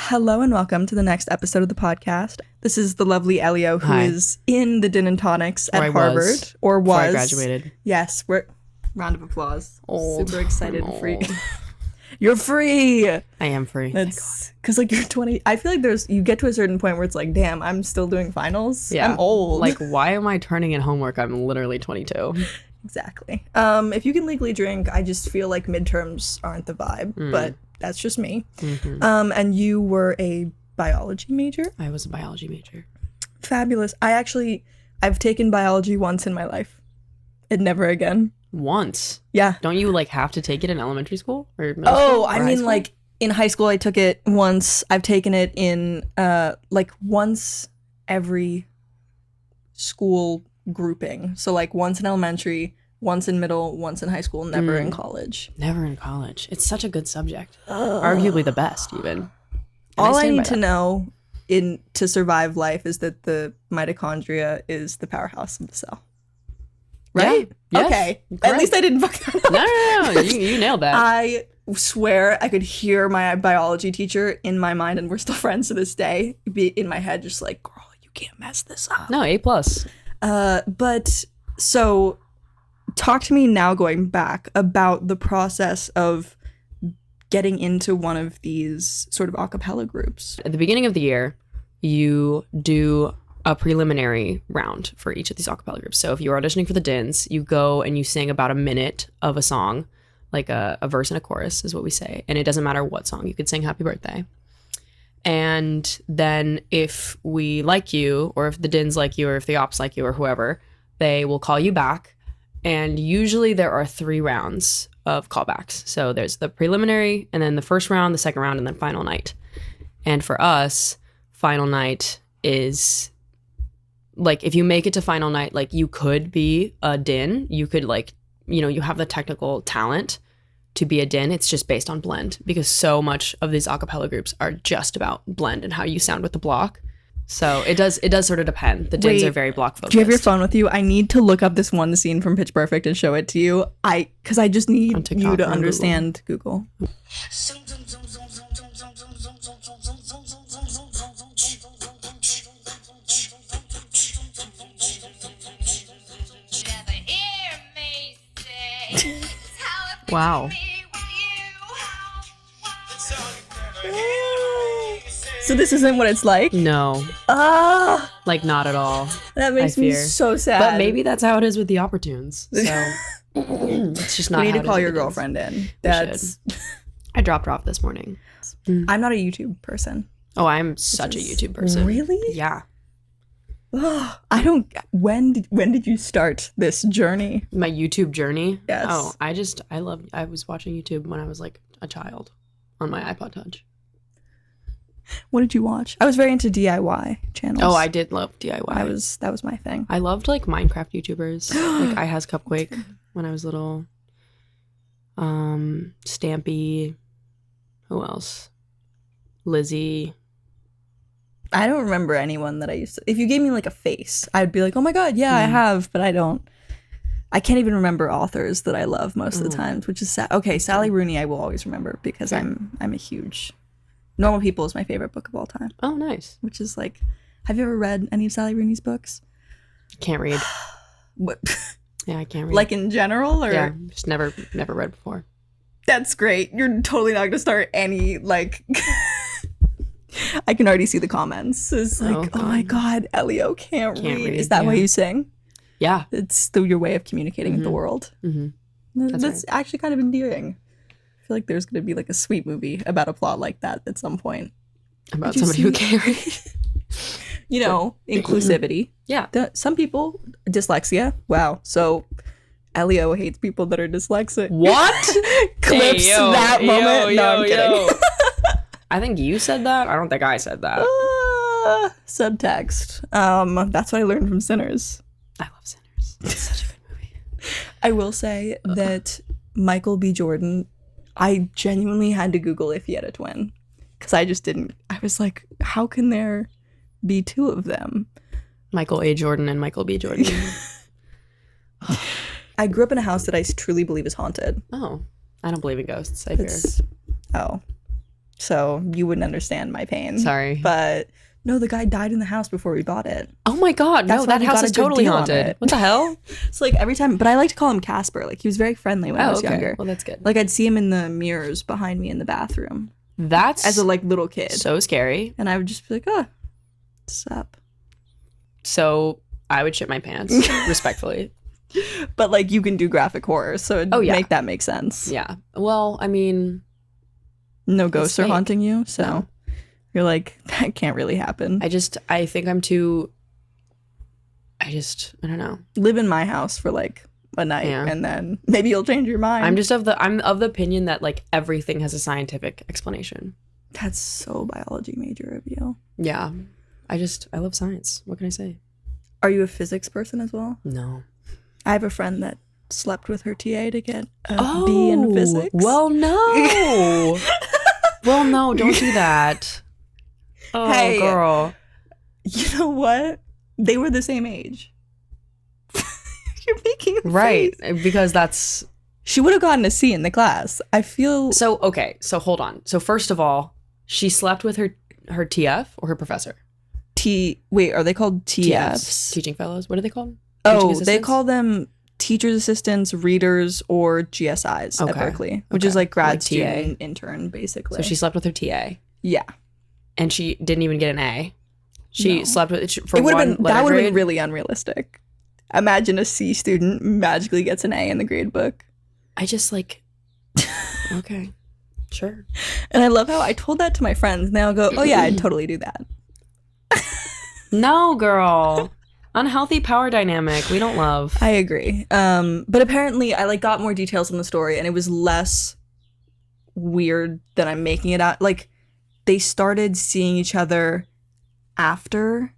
Hello and welcome to the next episode of the podcast. This is the lovely Elio, who is in the Din Tonics at Harvard. Or was. Before I graduated. Yes. Round of applause. Old. Super excited for you. You're free. I am free. That's because like you're 20. I feel like you get to a certain point where it's like, damn, I'm still doing finals. Yeah. I'm old. Like, why am I turning in homework? I'm literally 22. Exactly. If you can legally drink, I just feel like midterms aren't the vibe, but that's just me. Mm-hmm. And you were a biology major? I was a biology major. Fabulous. I've taken biology once in my life and never again. Once? Yeah. Don't you like have to take it in elementary school or middle school? Oh, I mean like in high school I took it once. I've taken it in like once every school grouping. So like once in elementary, once in middle, once in high school, never in college. Never in college. It's such a good subject. Arguably the best even. And all I need to know to survive life is that the mitochondria is the powerhouse of the cell. Right? Yeah, yes, okay. correct. At least I didn't fuck that up. No. You nailed that. I swear I could hear my biology teacher in my mind, and we're still friends to this day, be in my head just like, girl, you can't mess this up. No, A+. But so talk to me now, going back, about the process of getting into one of these sort of a cappella groups. At the beginning of the year, you do a preliminary round for each of these a cappella groups. So if you're auditioning for the Dins, you go and you sing about a minute of a song, like a verse and a chorus is what we say. And it doesn't matter what song. You could sing Happy Birthday. And then if we like you, or if the Dins like you, or if the ops like you, or whoever, they will call you back. And usually there are 3 rounds of callbacks. So there's the preliminary, and then the first round, the second round, and then final night. And for us, final night is like, if you make it to final night, like you could be a Din. You could like, you have the technical talent to be a Din. It's just based on blend, because so much of these a cappella groups are just about blend and how you sound with the block. So it does sort of depend. The Dins are very block focused. Do you have your phone with you? I need to look up this one scene from Pitch Perfect and show it to you. Because I just need you to understand Google. Wow. So this isn't what it's like? No. Like not at all. That makes me so sad. But maybe that's how it is with the opportunes. So it's just not. We need to call your girlfriend in. I dropped her off this morning. I'm not a YouTube person. Oh, I'm such a YouTube person. Really? Yeah. I don't. When did you start this journey? My YouTube journey? Yes. Oh, I was watching YouTube when I was like a child on my iPod Touch. What did you watch? I was very into DIY channels. Oh, I did love DIY. That was my thing. I loved like Minecraft YouTubers, like I Has Cupquake when I was little. Stampy. Who else? Lizzie. I don't remember anyone that I used to. If you gave me like a face, I'd be like, oh my god, yeah, I have, but I don't. I can't even remember authors that I love most of the times, which is sad. Okay, Sally Rooney I will always remember, because I'm a huge. Normal People is my favorite book of all time. Oh, nice. Which is like, have you ever read any of Sally Rooney's books? Can't read. What? Yeah, I can't read. Like in general, or yeah, just never read before. That's great. You're totally not gonna start any like. I can already see the comments. It's like, oh my god, Elio can't read. Is that why you sing? Yeah, it's still your way of communicating with the world. That's actually kind of endearing. I feel like there's going to be like a sweet movie about a plot like that at some point. About somebody who can't read. Inclusivity. Yeah. Some people, dyslexia. Wow. So Elio hates people that are dyslexic. What? Clips that moment. No, I'm kidding. I think you said that. I don't think I said that. Subtext. That's what I learned from Sinners. I love Sinners. It's such a good movie. I will say that Michael B. Jordan, I genuinely had to Google if he had a twin, because I just didn't. I was like, how can there be 2 of them? Michael A. Jordan and Michael B. Jordan. I grew up in a house that I truly believe is haunted. Oh, I don't believe in ghosts. I fear. Oh. So you wouldn't understand my pain. Sorry. But no, the guy died in the house before we bought it. Oh my God. No, that house is totally haunted. What the hell? It's like every time, but I like to call him Casper. Like he was very friendly when I was younger. Well, that's good. Like I'd see him in the mirrors behind me in the bathroom. That's as a like little kid. So scary. And I would just be like, oh, what's up? So I would shit my pants, respectfully. But like you can do graphic horror, so it'd make that make sense. Yeah. Well, I mean, no ghosts are haunting you, so you're like, that can't really happen. I think I'm too. I don't know. Live in my house for like a night, and then maybe you'll change your mind. I'm of the opinion that like everything has a scientific explanation. That's so biology major of you. Yeah. I love science. What can I say? Are you a physics person as well? No. I have a friend that slept with her TA to get a B in physics. Well, no. Well, no, don't do that. Oh, hey, girl. You know what? They were the same age. You're making a right, face. Because that's... She would have gotten a C in the class. I feel... So, okay, so hold on. So first of all, she slept with her TF or her professor? Wait, are they called TFs? Teaching fellows? What are they called? Oh, they call them teachers assistants, readers, or GSIs at Berkeley, which is like grad student intern, basically. So she slept with her TA. Yeah. And she didn't even get an A. She slept with for that would have grade. been really unrealistic. Imagine a C student magically gets an A in the grade book. I just like, okay, sure. And I love how I told that to my friends, and they all go, oh yeah, I'd totally do that. No, girl. Unhealthy power dynamic. We don't love. I agree. But apparently I like got more details on the story, and it was less weird than I'm making it out. Like they started seeing each other after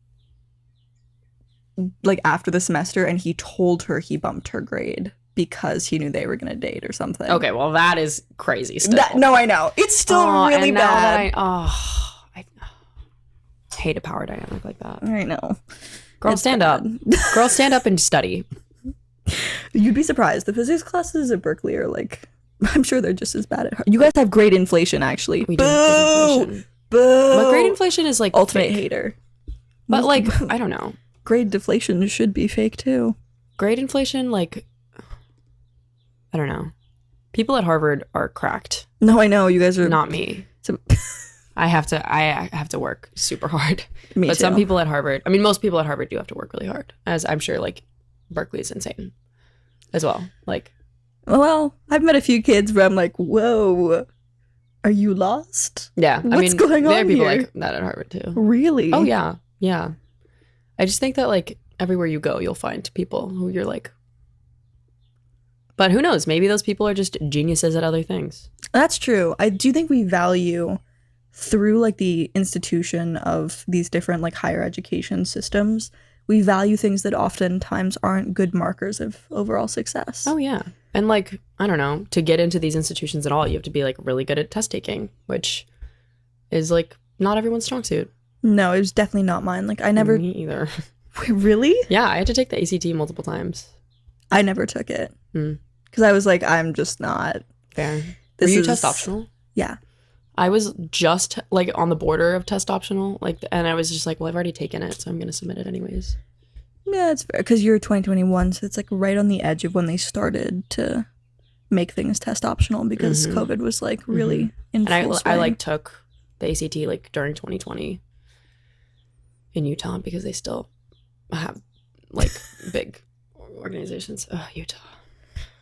the semester, and he told her he bumped her grade because he knew they were going to date or something. Okay, well that is crazy still. No, I know. It's still really bad. I hate a power dynamic like that. I know. Girl, stand up. Girl, stand up and study. You'd be surprised. The physics classes at Berkeley are like, I'm sure they're just as bad at heart. You guys have grade inflation, actually. We do have grade inflation. Boo! But grade inflation is like ultimate fake. Hater. But like, I don't know. Grade deflation should be fake too. Grade inflation, like, I don't know. People at Harvard are cracked. No, I know. You guys are not me. I have to work super hard. Me but too. some people at Harvard, I mean, most people at Harvard do have to work really hard, as I'm sure like Berkeley is insane as well. Like, well, I've met a few kids where I'm like, whoa, are you lost? Yeah. What's going on there are people here? like that at Harvard too. Really? Oh yeah. Yeah. I just think that like everywhere you go, you'll find people who you're like, but who knows? Maybe those people are just geniuses at other things. That's true. I do think we value through like the institution of these different like higher education systems, we value things that oftentimes aren't good markers of overall success. Oh yeah. And like, I don't know, to get into these institutions at all, you have to be like really good at test taking, which is like not everyone's strong suit. No, it was definitely not mine. Like I never... Me either. Really? Yeah, I had to take the ACT multiple times. I never took it. Because I was like, I'm just not... Fair. Were you test optional? Yeah. I was just like on the border of test optional, like, and I was just like, well, I've already taken it, so I'm going to submit it anyways. Yeah, it's fair. Because you're 2021, so it's like right on the edge of when they started to make things test optional because COVID was like really in full swing. I like took the ACT like during 2020 in Utah because they still have like big organizations. Oh, Utah.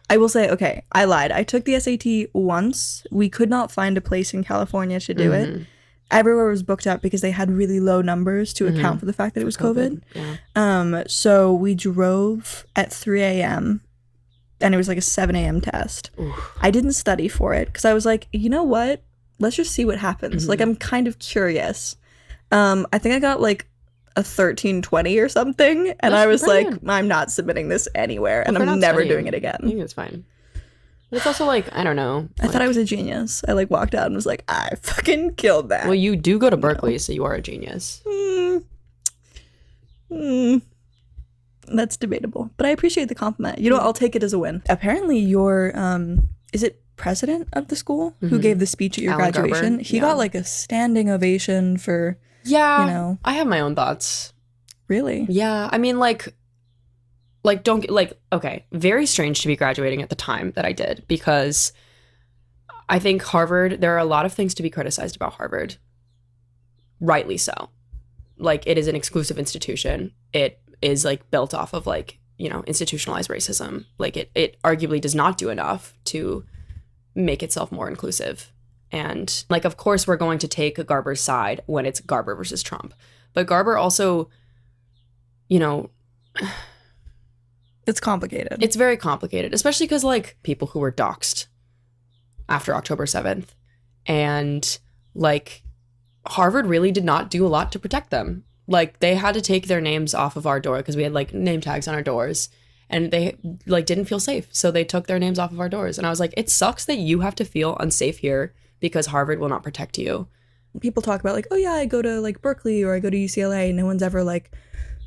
I will say, okay, I lied. I took the SAT once. We could not find a place in California to do it. Everywhere was booked up because they had really low numbers to account for the fact that it was COVID. Yeah. So we drove at 3 a.m. and it was like a 7 a.m. test. Oof. I didn't study for it because I was like, you know what? Let's just see what happens. Like, I'm kind of curious. I think I got like a 1320 or something, and I was like, I'm not submitting this anywhere, and I'm never doing it again. I think it's fine. But it's also like, I don't know. I thought I was a genius. I like walked out and was like, I fucking killed that. Well, you do go to Berkeley, so you are a genius. That's debatable, but I appreciate the compliment. You know, I'll take it as a win. Apparently your, is it president of the school who gave the speech at your Alan graduation. Garber. He got like a standing ovation for, I have my own thoughts. Really? Yeah. I mean, okay, very strange to be graduating at the time that I did, because I think Harvard, there are a lot of things to be criticized about Harvard. Rightly so. Like, it is an exclusive institution. It is like built off of like, you know, institutionalized racism. Like it arguably does not do enough to make itself more inclusive. And like, of course, we're going to take Garber's side when it's Garber versus Trump. But Garber also, you know, it's complicated. It's very complicated, especially because like people who were doxxed after October 7th, and like Harvard really did not do a lot to protect them. Like, they had to take their names off of our door because we had like name tags on our doors, and they like didn't feel safe. So they took their names off of our doors. And I was like, it sucks that you have to feel unsafe here because Harvard will not protect you. People talk about like, oh yeah, I go to like Berkeley or I go to UCLA. No one's ever like,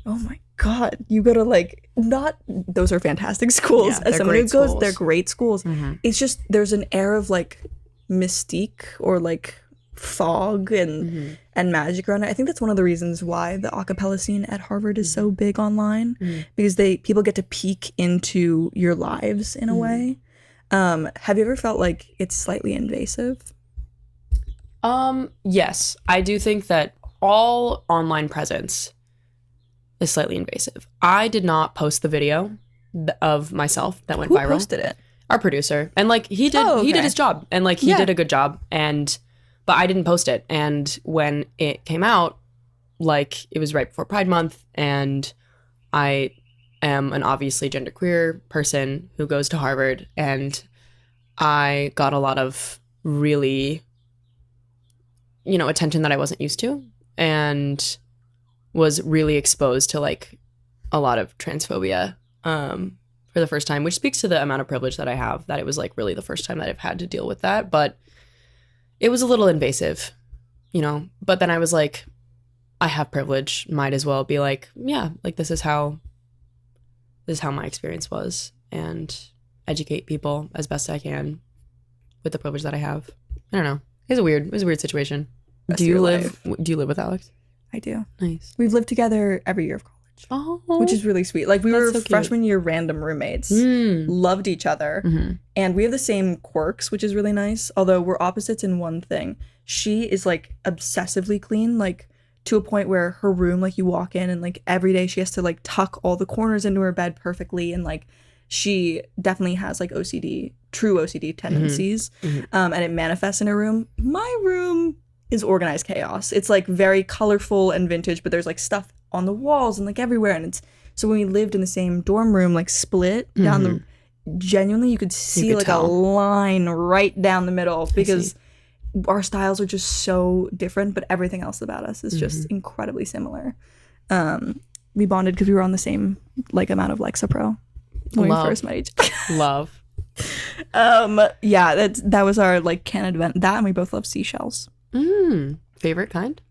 oh my God, you go to like, not, those are fantastic schools. Yeah, as someone who goes, they're great schools. It's just, there's an air of like mystique or like fog and magic around it. I think that's one of the reasons why the a cappella scene at Harvard is so big online, because people get to peek into your lives in a way. Have you ever felt like it's slightly invasive? Yes, I do think that all online presence is slightly invasive. I did not post the video of myself that went viral. Who posted it? Our producer. And like he did his job, and like he did a good job, but I didn't post it. And when it came out, like it was right before Pride Month, and I am an obviously genderqueer person who goes to Harvard, and I got a lot of really, you know, attention that I wasn't used to, and was really exposed to like a lot of transphobia for the first time, which speaks to the amount of privilege that I have, that it was like really the first time that I've had to deal with that. But it was a little invasive, you know, but then I was like, I have privilege, might as well be like, yeah, like this is how my experience was, and educate people as best I can with the privilege that I have. I don't know. It was a weird situation. Do you live with Alex? I do. Nice. We've lived together every year of college. Oh, which is really sweet. Like we were so freshman year random roommates, loved each other, and we have the same quirks, which is really nice. Although we're opposites in one thing. She is like obsessively clean, like to a point where her room, like you walk in and like every day she has to like tuck all the corners into her bed perfectly, and like she definitely has like OCD, true OCD tendencies, and it manifests in her room. My room is organized chaos. It's like very colorful and vintage, but there's like stuff on the walls and like everywhere, and it's so when we lived in the same dorm room, like split down the, genuinely you could see like a line right down the middle, because our styles are just so different, but everything else about us is just incredibly similar. We bonded because we were on the same like amount of Lexapro when we first met each other. Love. Yeah, that was our like Canada event. That, and we both love seashells. Favorite kind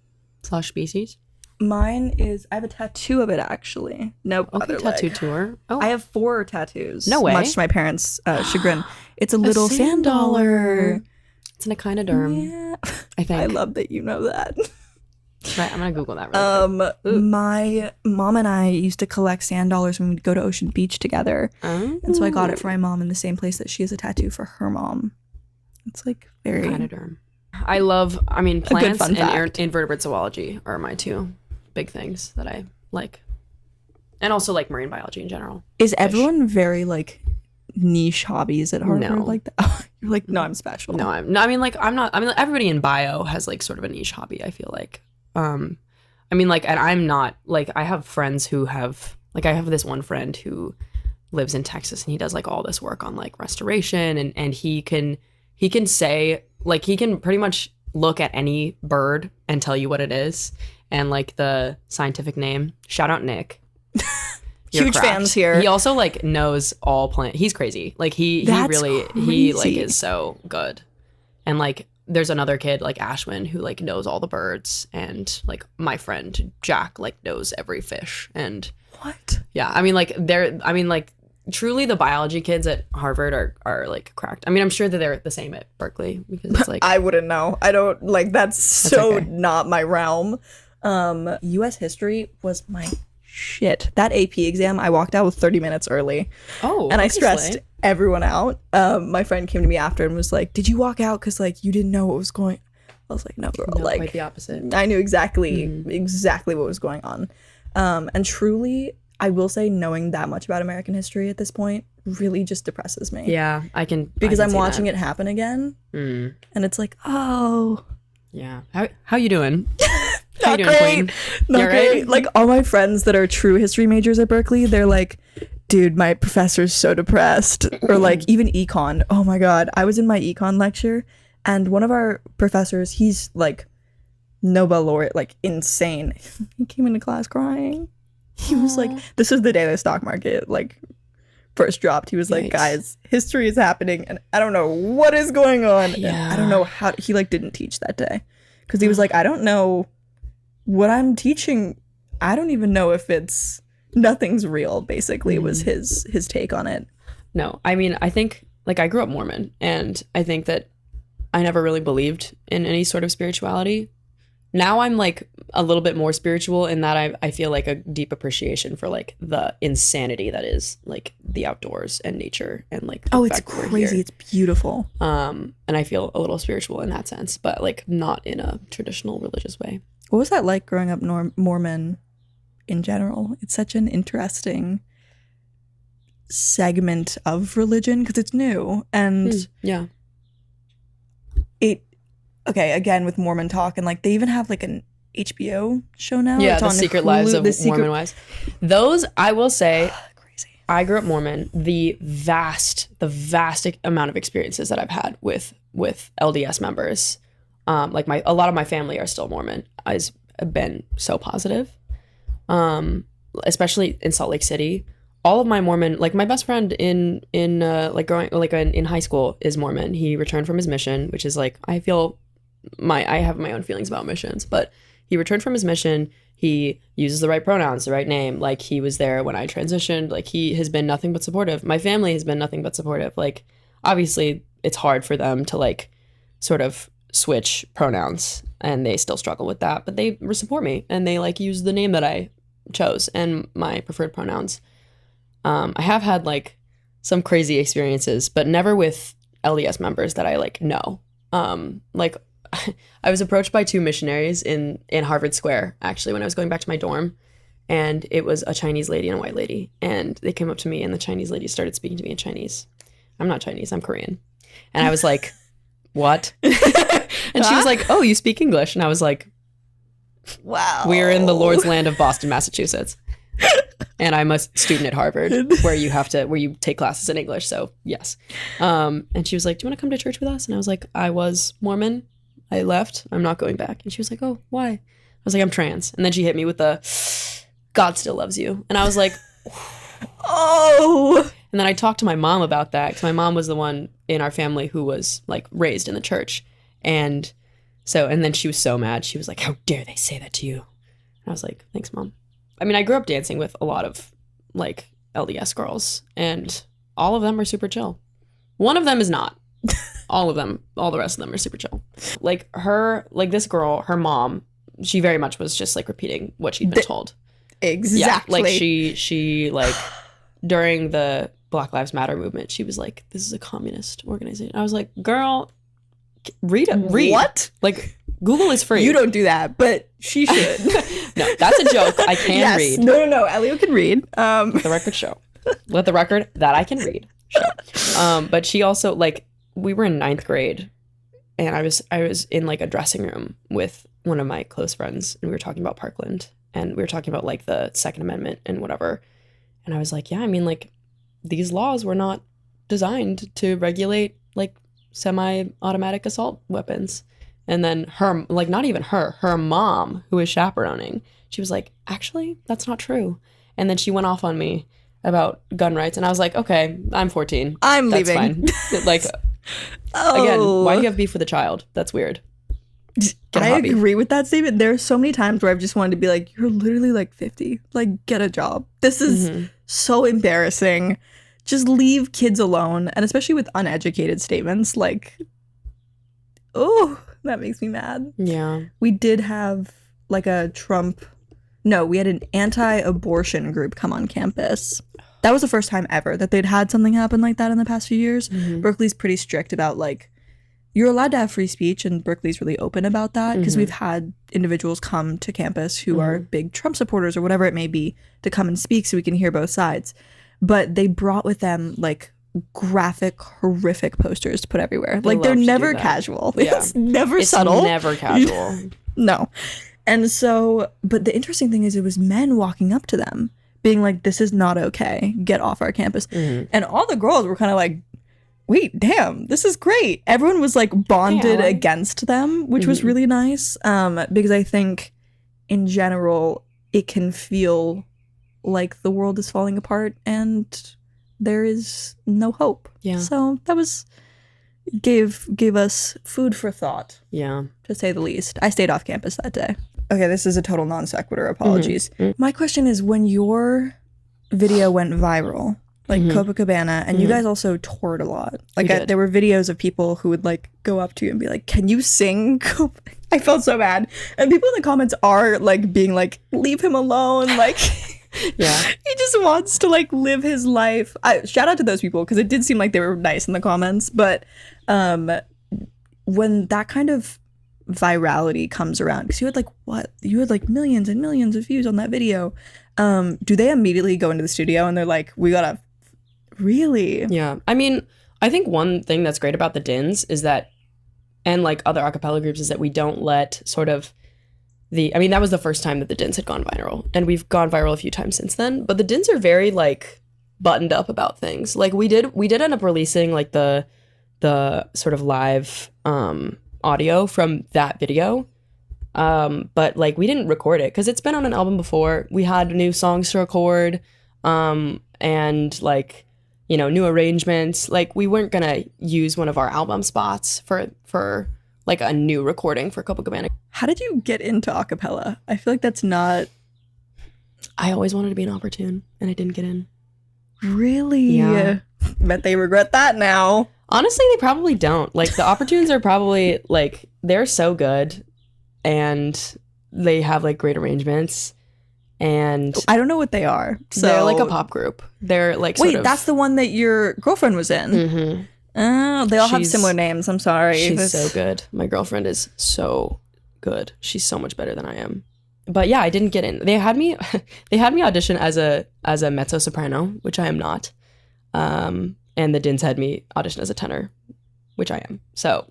/ species? Mine is, I have a tattoo of it actually. Nope. Okay, tattoo tour. Oh, I have 4 tattoos. No way. Much to my parents' chagrin. It's a little sand dollar. It's an echinoderm. Yeah. I think. I love that you know that. Right, I'm gonna Google that really quick. My mom and I used to collect sand dollars when we'd go to Ocean Beach together. And so I got it for my mom in the same place that she has a tattoo for her mom. It's like very echinoderm. Plants and invertebrate zoology are my 2 big things that I like. And also like marine biology in general. Is everyone very like niche hobbies at Harvard like that? You're like, no, I'm special. No, I'm not. I'm not. Everybody in bio has like sort of a niche hobby, I feel like. And I'm not like, I have friends who have like, I have this one friend who lives in Texas, and he does like all this work on like restoration, and he can say like, he can pretty much look at any bird and tell you what it is and like the scientific name. Shout out Nick. Huge fans here. He also like knows all plants. He's crazy. Like he like is so good. And like there's another kid like Ashwin who like knows all the birds, and like my friend Jack like knows every fish. And what? Yeah, truly the biology kids at Harvard are like cracked. I mean, I'm sure that they're the same at Berkeley because it's like I wouldn't know. I don't like that's so okay. Not my realm. US history was my shit. That AP exam, I walked out with 30 minutes early. Oh, and I stressed everyone out. My friend came to me after and was like, "Did you walk out because like you didn't know what was going?" I was like, "No, girl." No, like quite the opposite. I knew exactly what was going on. And truly, I will say, knowing that much about American history at this point really just depresses me. Yeah, I can because I'm watching it happen again, and it's like, oh, yeah. How you doing? Not doing, great. Queen? Not great. Right? Like all my friends that are true history majors at Berkeley, they're like, dude, my professor's so depressed. Or like even econ. Oh my God. I was in my econ lecture and one of our professors, he's like Nobel laureate, like insane. He came into class crying. He was like, this is the day the stock market like first dropped. He was like, guys, history is happening and I don't know what is going on. Yeah. And I don't know how he like didn't teach that day. Because he was like, I don't know what I'm teaching. I don't even know if nothing's real, basically, was his take on it. No, I mean, I think, like, I grew up Mormon, and I think that I never really believed in any sort of spirituality. Now I'm, like, a little bit more spiritual in that I feel, like, a deep appreciation for, like, the insanity that is, like, the outdoors and nature and, like, the it's crazy. It's beautiful. And I feel a little spiritual in that sense, but, like, not in a traditional religious way. What was that like growing up Mormon in general? It's such an interesting segment of religion because it's new and yeah. Okay, again with Mormon talk and like they even have like an HBO show now. Yeah, The Secret Lives of Mormon Wives. Those, I will say, crazy. I grew up Mormon. The vast amount of experiences that I've had with LDS members. Like a lot of my family are still Mormon. Has been so positive, especially in Salt Lake City. All of my Mormon, like my best friend in high school is Mormon. He returned from his mission, which is like I have my own feelings about missions, but he returned from his mission. He uses the right pronouns, the right name. Like he was there when I transitioned. Like he has been nothing but supportive. My family has been nothing but supportive. Like obviously it's hard for them to like sort of switch pronouns and they still struggle with that, but they support me and they like use the name that I chose and my preferred pronouns. I have had like some crazy experiences, but never with LDS members that I like know. Like I was approached by two missionaries in Harvard Square actually when I was going back to my dorm, and it was a Chinese lady and a white lady, and they came up to me and the Chinese lady started speaking to me in Chinese. I'm not Chinese, I'm Korean. And I was like, what? And she was like, oh, you speak English? And I was like, wow. We're in the Lord's land of Boston, Massachusetts. And I'm a student at Harvard where you take classes in English. So yes. And she was like, do you want to come to church with us? And I was like, I was Mormon. I left. I'm not going back. And she was like, oh, why? I was like, I'm trans. And then she hit me with the God still loves you. And I was like, oh. And then I talked to my mom about that because my mom was the one in our family who was like raised in the church. And then she was so mad. She was like, how dare they say that to you? And I was like, thanks, Mom. I mean, I grew up dancing with a lot of like LDS girls and all of them are super chill. One of them is not. All the rest of them are super chill. Like this girl, her mom, she very much was just like repeating what she'd been told. Exactly. Yeah, like she like during the Black Lives Matter movement, she was like, this is a communist organization. I was like, girl, read. What? Like Google is free. You don't do that, but she should. No, that's a joke. I can read. No. Elio can read. Let the record show. Let the record that I can read show. But she also like we were in 9th grade, and I was in like a dressing room with one of my close friends, and we were talking about Parkland, and we were talking about like the Second Amendment and whatever. And I was like, yeah, I mean, like these laws were not designed to regulate like semi-automatic assault weapons. And then her, like not even her mom, who was chaperoning, she was like, actually, that's not true. And then she went off on me about gun rights. And I was like, okay, I'm 14. That's leaving. Fine. Like, again, why do you have beef with a child? That's weird. I agree with that statement. There are so many times where I've just wanted to be like, you're literally like 50. Like, get a job. This is so embarrassing just leave kids alone, and especially with uneducated statements, like, oh, that makes me mad. Yeah. We did have like we had an anti-abortion group come on campus. That was the first time ever that they'd had something happen like that in the past few years. Berkeley's pretty strict about like, you're allowed to have free speech, and Berkeley's really open about that because we've had individuals come to campus who are big Trump supporters or whatever it may be to come and speak so we can hear both sides. But they brought with them like graphic, horrific posters to put everywhere. Like they're never casual. Yeah. It's never subtle. It's never casual. No. And so, but the interesting thing is it was men walking up to them being like, this is not okay. Get off our campus. And all the girls were kind of like, wait, damn, this is great. Everyone was like bonded against them, which was really nice. Because I think in general, it can feel like the world is falling apart and there is no hope. Yeah. So that gave us food for thought. Yeah. To say the least. I stayed off campus that day. Okay, this is a total non sequitur. Apologies. My question is, when your video went viral, like Copacabana, and you guys also toured a lot. Like there were videos of people who would like go up to you and be like, "Can you sing?" I felt so bad, and people in the comments are like being like, "Leave him alone!" Like, yeah, he just wants to like live his life. Shout out to those people because it did seem like they were nice in the comments. But when that kind of virality comes around, because you had like millions and millions of views on that video, do they immediately go into the studio and they're like, we gotta really? Yeah, I mean, I think one thing that's great about the Dins is that, and like other a cappella groups, is that we don't let sort of that was the first time that the Dins had gone viral, and we've gone viral a few times since then, but the Dins are very like buttoned up about things. Like we did end up releasing like the sort of live audio from that video, but like we didn't record it because it's been on an album before. We had new songs to record, and like, you know, new arrangements. Like we weren't gonna use one of our album spots for like a new recording for Copacabana. How did you get into a cappella? I feel like that's not... I always wanted to be an opportune, and I didn't get in. Really? Yeah. Bet they regret that now. Honestly, they probably don't. Like, the opportunes are probably, like, they're so good, and they have, like, great arrangements, and... I don't know what they are. So... They're, like, a pop group. They're, like, sort of... that's the one that your girlfriend was in? Mm-hmm. Oh, they all have similar names. I'm sorry. She's so good. My girlfriend is so good. She's so much better than I am. But yeah, I didn't get in. They had me audition as a mezzo soprano, which I am not. And the Dins had me audition as a tenor, which I am. So,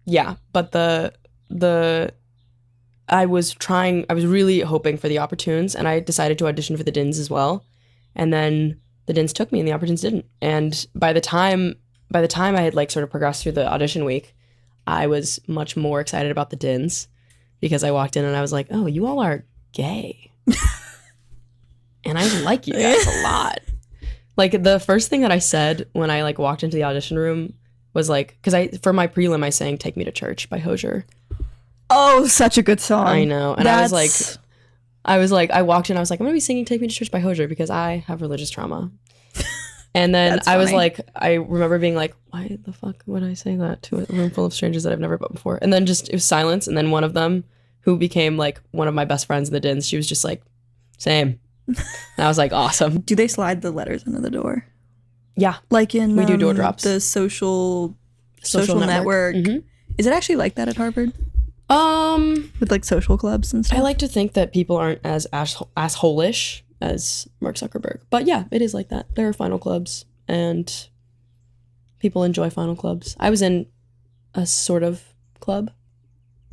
yeah. But I was really hoping for the opportunes, and I decided to audition for the Dins as well. And then the Dins took me and the opportunes didn't. And by the time I had like sort of progressed through the audition week, I was much more excited about the Dins, because I walked in and I was like, oh, you all are gay. And I like you guys a lot. Like the first thing that I said when I like walked into the audition room was like, because for my prelim I sang "Take Me to Church" by Hozier. Oh, such a good song. I know. And I walked in, I was like, I'm gonna be singing "Take Me to Church" by Hozier because I have religious trauma. And then I was like, I remember being like, why the fuck would I say that to a room full of strangers that I've never met before? And then just, it was silence. And then one of them, who became like one of my best friends in the Dins, she was just like, same. And I was like, awesome. Do they slide the letters under the door? Yeah. Like in we do door drops. The social network. Mm-hmm. Is it actually like that at Harvard? With like social clubs and stuff? I like to think that people aren't as asshole-ish as Mark Zuckerberg. But yeah, it is like that. There are final clubs, and people enjoy final clubs. I was in a sort of club,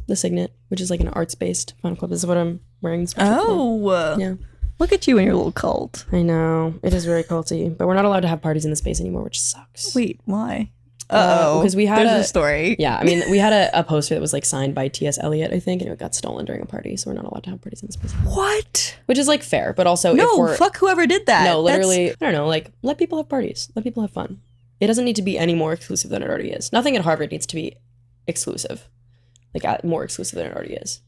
the Signet, which is like an arts-based final club. This is what I'm wearing. Yeah. Look at you and your little cult. I know. It is very culty. But we're not allowed to have parties in the space anymore, which sucks. Wait, why? Because we had a story. Yeah, I mean, we had a poster that was like signed by T.S. Eliot, I think, and it got stolen during a party, so we're not allowed to have parties in the space. What? Which is like fair, but also fuck whoever did that. No, literally, I don't know, like let people have parties, let people have fun. It doesn't need to be any more exclusive than it already is. Nothing at Harvard needs to be exclusive, like more exclusive than it already is.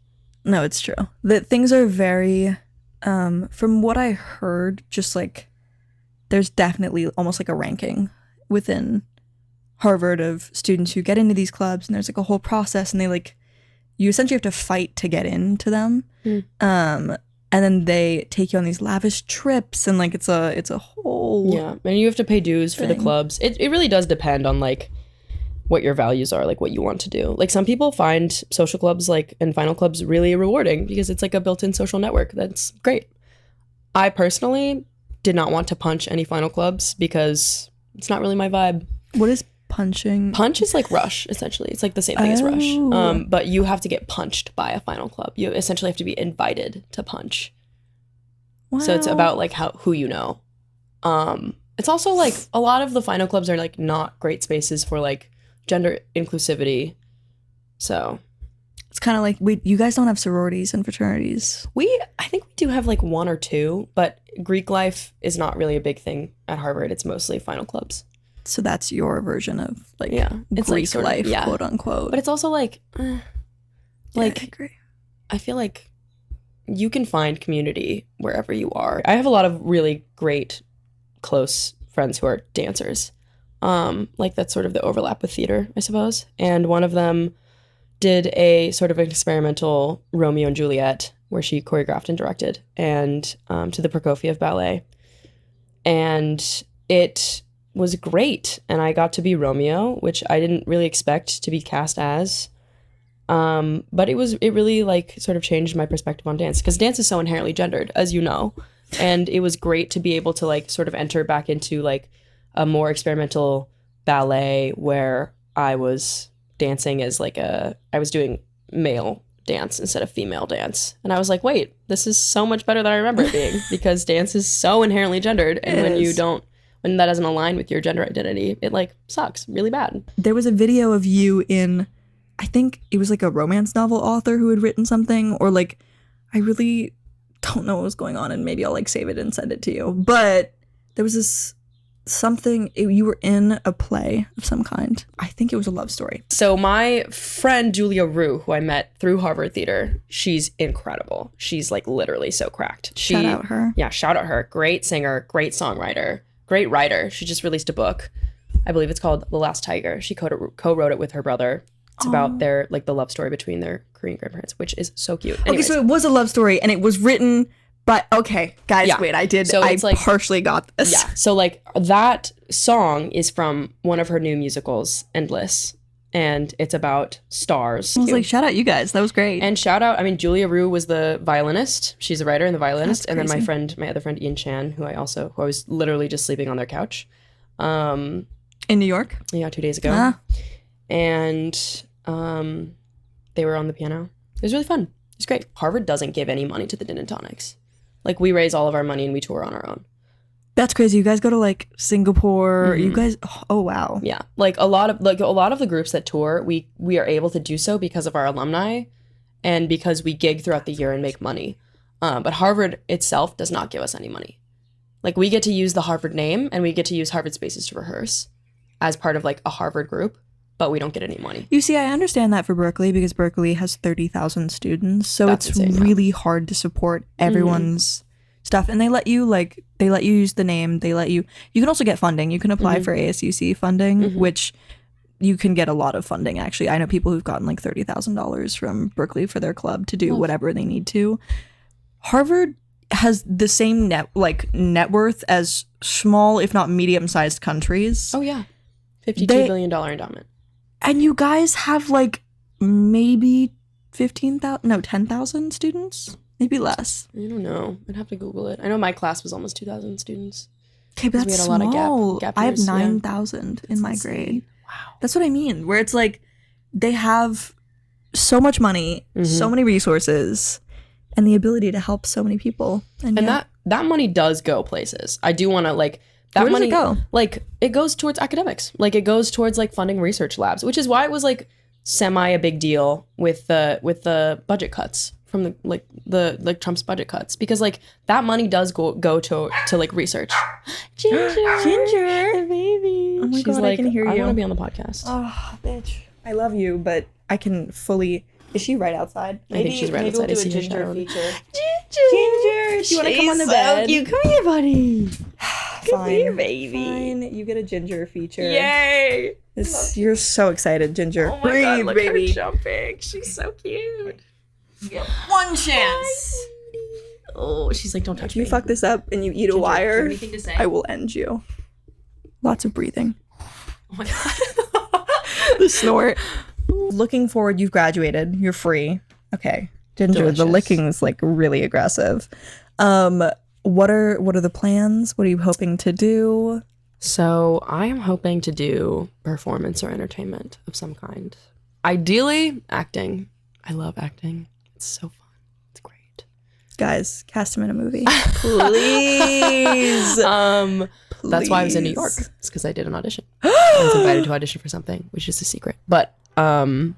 No, it's true. That things are very, from what I heard, just like there's definitely almost like a ranking within Harvard of students who get into these clubs, and there's like a whole process, and they like, you essentially have to fight to get into them. And then they take you on these lavish trips, and like it's a whole and you have to pay dues for the clubs. It really does depend on like what your values are, like what you want to do. Like some people find social clubs like and final clubs really rewarding because it's like a built-in social network. That's great. I personally did not want to punch any final clubs because it's not really my vibe. What is punching? Punch is like rush, essentially. It's like the same thing as rush. But you have to get punched by a final club. You essentially have to be invited to punch. Wow. So it's about like who you know. It's also like a lot of the final clubs are like not great spaces for like gender inclusivity. So it's kind of like you guys don't have sororities and fraternities. I think we do have like one or two, but Greek life is not really a big thing at Harvard. It's mostly final clubs. So that's your version of like it's Greek like life, quote unquote. But it's also like, I agree. I feel like you can find community wherever you are. I have a lot of really great, close friends who are dancers. Like that's sort of the overlap with theater, I suppose. And one of them did a sort of experimental Romeo and Juliet where she choreographed and directed, and to the Prokofiev ballet. And it was great, and I got to be Romeo, which I didn't really expect to be cast as. But it really like sort of changed my perspective on dance, because dance is so inherently gendered, as you know. And it was great to be able to like sort of enter back into like a more experimental ballet where I was dancing as like I was doing male dance instead of female dance. And I was like, wait, this is so much better than I remember it being, because dance is so inherently gendered, and when that doesn't align with your gender identity, it like sucks really bad. There was a video of you in, I think it was like a romance novel author who had written something, or like, I really don't know what was going on, and maybe I'll like save it and send it to you. But there was this you were in a play of some kind. I think it was a love story. So my friend Julia Rue, who I met through Harvard Theater, she's incredible. She's like literally so cracked. Shout out her. Yeah, shout out her. Great singer, great songwriter, great writer. She just released a book. I believe it's called The Last Tiger. She co-wrote it with her brother. It's about their like the love story between their Korean grandparents, which is so cute. Anyways. Okay, so it was a love story, and it was written. But okay, guys, wait, I partially got this. Yeah, so like that song is from one of her new musicals, Endless, and it's about stars. I was like, shout out you guys, that was great. And shout out, Julia Rue was the violinist. She's a writer and the violinist. And then my other friend Ian Chan, who I was literally just sleeping on their couch. In New York? Yeah, 2 days ago. And they were on the piano. It was really fun. It was great. Harvard doesn't give any money to the Din Tonics. Like, we raise all of our money and we tour on our own. That's crazy. You guys go to like Singapore. You guys, oh wow. Yeah, like a lot of the groups that tour, we are able to do so because of our alumni, and because we gig throughout the year and make money. But Harvard itself does not give us any money. Like, we get to use the Harvard name and we get to use Harvard spaces to rehearse as part of like a Harvard group, but we don't get any money. You see, I understand that for Berkeley, because Berkeley has 30,000 students, so it's really hard to support everyone's stuff. And they let you use the name. You can also get funding. You can apply for ASUC funding, which you can get a lot of funding, actually. I know people who've gotten like $30,000 from Berkeley for their club to do whatever they need to. Harvard has the same net worth as small, if not medium-sized countries. Oh yeah, $52 billion endowment. And you guys have like maybe 10,000 students? Maybe less. I don't know. I'd have to Google it. I know my class was almost 2,000 students. Okay, but that's we had small. A lot of gap I have years, 9,000 in my grade. Wow. That's what I mean. Where it's like they have so much money, so many resources, and the ability to help so many people. And that money does go places. I do want to like... That money, does it go? Like, it goes towards academics. Like, it goes towards like funding research labs, which is why it was like semi a big deal with the budget cuts from the Trump's budget cuts, because like that money does go to like research. Ginger, the baby. Oh my She's God, like, I can hear you. I want to be on the podcast. Oh, bitch, I love you, but I can fully. Is she right outside? I think she's right outside. We'll do a Ginger feature. Ginger, do you want to come on the bed? You come here, buddy. Fine, baby. Fine, you get a Ginger feature. Yay! You're so excited, Ginger. Oh my Breathe, God, look baby. her jumping. She's so cute. One chance. Oh, she's like, don't touch If you me. fuck this up and you eat Ginger, a wire, do you have anything to say? I will end you. Lots of breathing. Oh my God. The snort. Looking forward, you've graduated. You're free. Okay. Ginger, Delicious. the licking is like really aggressive. What are the plans? What are you hoping to do? So I am hoping to do performance or entertainment of some kind. Ideally, acting. I love acting. It's so fun. It's great. Guys, cast him in a movie. Please. That's why I was in New York. It's because I did an audition. I was invited to audition for something, which is a secret. But oh,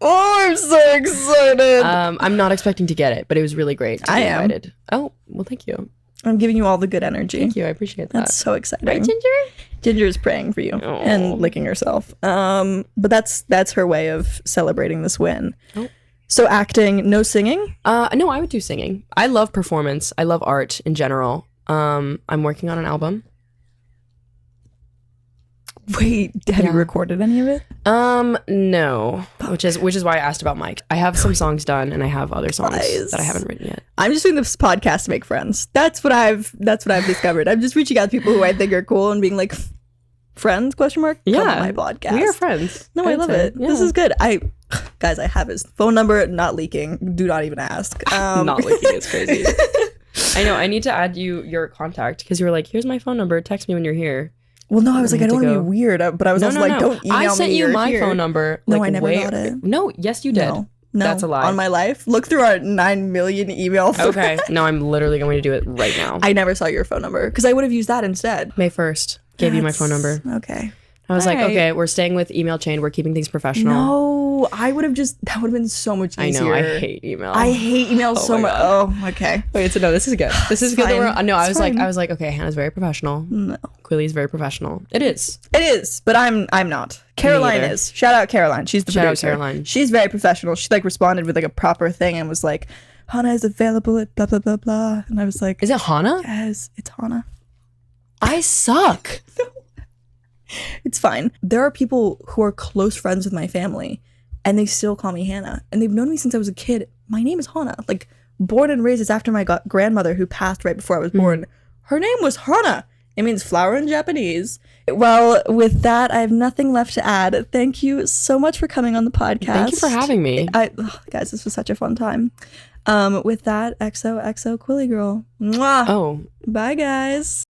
I'm so excited. I'm not expecting to get it, but it was really great to be invited. Oh, well, thank you. I'm giving you all the good energy. Thank you. I appreciate that. That's so exciting. Right, Ginger? Ginger is praying for you and licking herself. But that's her way of celebrating this win. Oh. So acting, no singing? No, I would do singing. I love performance. I love art in general. I'm working on an album. Wait, have you recorded any of it? No. Which is why I asked about Mike. I have some songs done and I have other songs that I haven't written yet. I'm just doing this podcast to make friends. That's what I've discovered. I'm just reaching out to people who I think are cool and being like, friends? ? Come on my podcast. We are friends. No, I love it. Yeah. This is good. Guys, I have his phone number, not leaking. Do not even ask. Not leaking is crazy. I know. I need to add your contact because you were like, here's my phone number. Text me when you're here. Well, no, I was like, I don't want to be weird, but I was also like, don't email me. I sent you my phone number. No, I never got it. No, yes, you did. No, that's a lie. On my life, look through our 9 million email thread. Okay, no, I'm literally going to do it right now. I never saw your phone number because I would have used that instead. May 1st, gave you my phone number. Okay. I was like, okay, we're staying with email chain. We're keeping things professional. No, I would have that would have been so much easier. I know, I hate email. I hate email so much. Oh, okay. Wait, so no, this is good. This is good. I was like, okay, Hannah's very professional. No. Quilly's very professional. It is, but I'm not. Caroline is. Shout out Caroline. She's the producer. Shout out Caroline. She's very professional. She like responded with like a proper thing and was like, Hannah is available at blah blah blah blah. And I was like, is it Hannah? Yes, it's Hannah. I suck. It's fine. There are people who are close friends with my family and they still call me Hannah. And they've known me since I was a kid. My name is Hannah. Like, born and raised is after my grandmother who passed right before I was born. Her name was Hannah. It means flower in Japanese. Well, with that, I have nothing left to add. Thank you so much for coming on the podcast. Thank you for having me. Guys, this was such a fun time. With that, XOXO Quilly Girl. Mwah. Oh. Bye, guys.